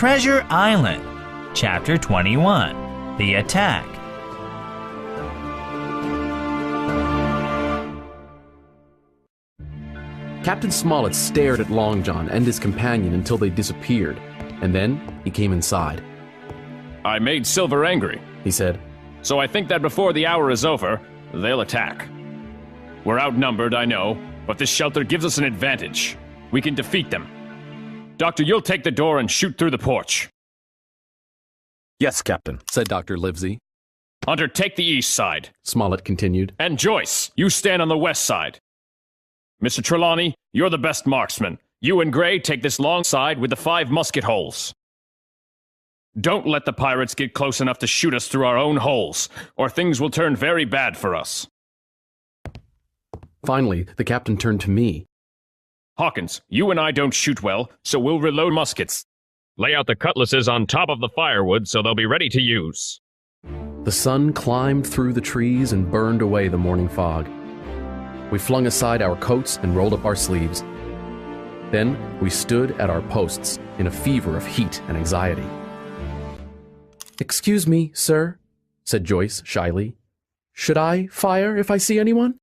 Treasure Island, Chapter 21, The Attack. Captain Smollett stared at Long John and his companion until they disappeared, and then he came inside. I made Silver angry, he said. So I think that before the hour is over, they'll attack. We're outnumbered, I know, but this shelter gives us an advantage. We can defeat them. Doctor, you'll take the door and shoot through the porch. Yes, Captain, said Dr. Livesey. Hunter, take the east side. Smollett continued. And Joyce, you stand on the west side. Mr. Trelawney, you're the best marksman. You and Gray take this long side with the 5 musket holes. Don't let the pirates get close enough to shoot us through our own holes, or things will turn very bad for us. Finally, the captain turned to me. Hawkins, you and I don't shoot well, so we'll reload muskets. Lay out the cutlasses on top of the firewood so they'll be ready to use. The sun climbed through the trees and burned away the morning fog. We flung aside our coats and rolled up our sleeves. Then we stood at our posts in a fever of heat and anxiety. "Excuse me, sir," said Joyce shyly. "Should I fire if I see anyone?"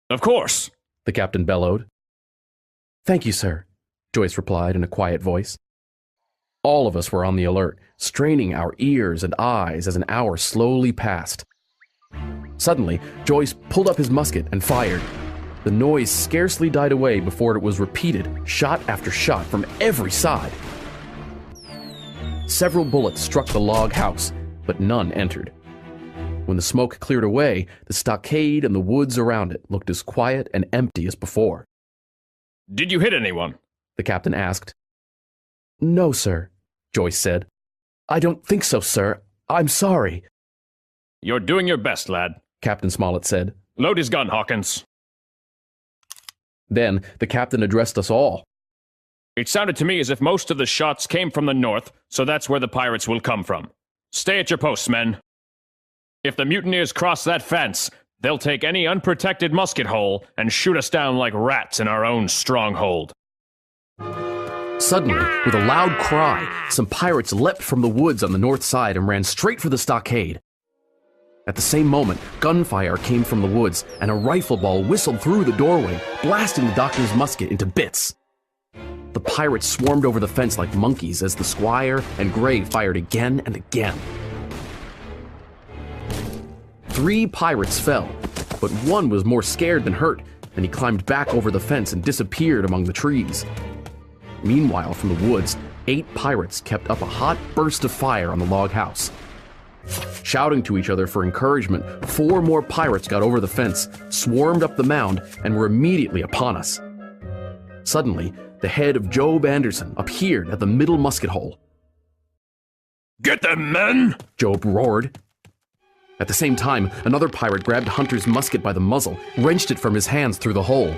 Of course, the captain bellowed. "Thank you, sir," Joyce replied in a quiet voice. All of us were on the alert, straining our ears and eyes as an hour slowly passed. Suddenly, Joyce pulled up his musket and fired. The noise scarcely died away before it was repeated, shot after shot from every side. Several bullets struck the log house, but none entered. When the smoke cleared away, the stockade and the woods around it looked as quiet and empty as before. Did you hit anyone? The captain asked. "No, sir," Joyce said. "I don't think so, sir. I'm sorry." You're doing your best, lad, Captain Smollett said. Load his gun, Hawkins. Then the captain addressed us all. It sounded to me as if most of the shots came from the north, so that's where the pirates will come from. Stay at your posts, men. If the mutineers cross that fence, they'll take any unprotected musket hole and shoot us down like rats in our own stronghold. Suddenly, with a loud cry, some pirates leapt from the woods on the north side and ran straight for the stockade. At the same moment, gunfire came from the woods, and a rifle ball whistled through the doorway, blasting the doctor's musket into bits. The pirates swarmed over the fence like monkeys as the squire and Gray fired again and again. 3 pirates fell, but one was more scared than hurt, and he climbed back over the fence and disappeared among the trees. Meanwhile, from the woods, 8 pirates kept up a hot burst of fire on the log house. Shouting to each other for encouragement, 4 more pirates got over the fence, swarmed up the mound, and were immediately upon us. Suddenly, the head of Job Anderson appeared at the middle musket hole. "Get them, men!" Job roared. At the same time, another pirate grabbed Hunter's musket by the muzzle, wrenched it from his hands through the hole,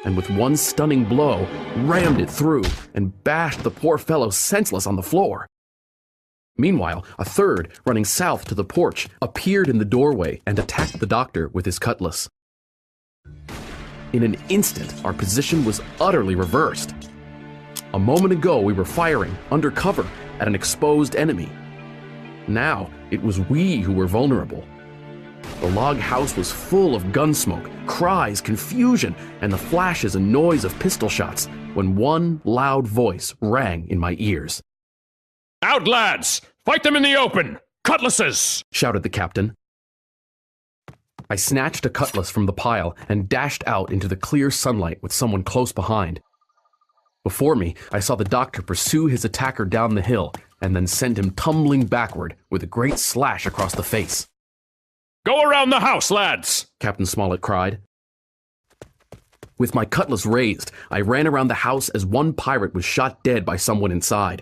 and with one stunning blow, rammed it through and bashed the poor fellow senseless on the floor. Meanwhile, a third, running south to the porch, appeared in the doorway and attacked the doctor with his cutlass. In an instant, our position was utterly reversed. A moment ago, we were firing, under cover, at an exposed enemy. Now, it was we who were vulnerable. The log house was full of gun smoke, cries, confusion, and the flashes and noise of pistol shots, when one loud voice rang in my ears. "Out, lads! Fight them in the open! Cutlasses!" shouted the captain. I snatched a cutlass from the pile and dashed out into the clear sunlight with someone close behind. Before me, I saw the doctor pursue his attacker down the hill and then send him tumbling backward with a great slash across the face. "Go around the house, lads!" Captain Smollett cried. With my cutlass raised, I ran around the house as one pirate was shot dead by someone inside.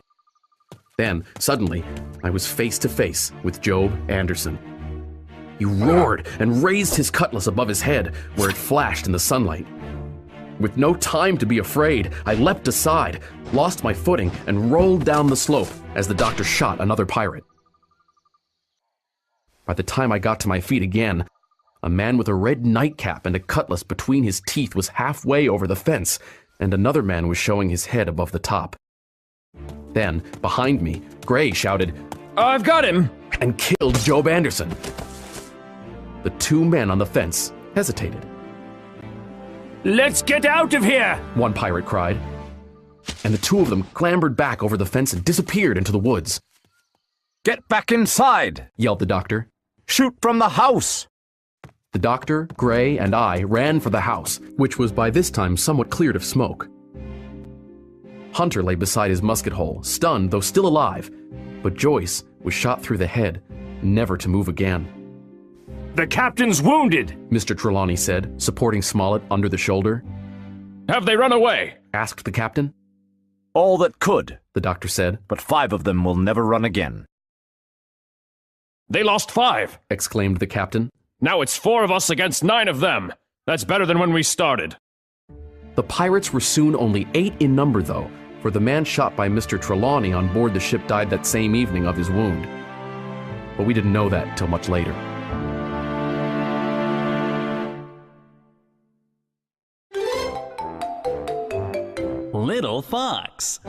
Then, suddenly, I was face to face with Job Anderson. He roared and raised his cutlass above his head, where it flashed in the sunlight. With no time to be afraid, I leapt aside, lost my footing, and rolled down the slope as the doctor shot another pirate. By the time I got to my feet again, a man with a red nightcap and a cutlass between his teeth was halfway over the fence, and another man was showing his head above the top. Then, behind me, Gray shouted, I've got him! and killed Job Anderson. The two men on the fence hesitated. Let's get out of here! One pirate cried. And the two of them clambered back over the fence and disappeared into the woods. Get back inside! Yelled the doctor. Shoot from the house! The doctor, Gray, and I ran for the house, which was by this time somewhat cleared of smoke. Hunter lay beside his musket hole, stunned though still alive, but Joyce was shot through the head, never to move again. The captain's wounded! Mr. Trelawney said, supporting Smollett under the shoulder. Have they run away? Asked the captain. All that could, The doctor said. but 5 of them will never run again. They lost 5. Exclaimed the captain. Now it's 4 of us against 9 of them. That's better than when we started. The pirates were soon only 8 in number, though, for the man shot by Mr. Trelawney on board the ship died that same evening of his wound. But we didn't know that till much later. Little Fox.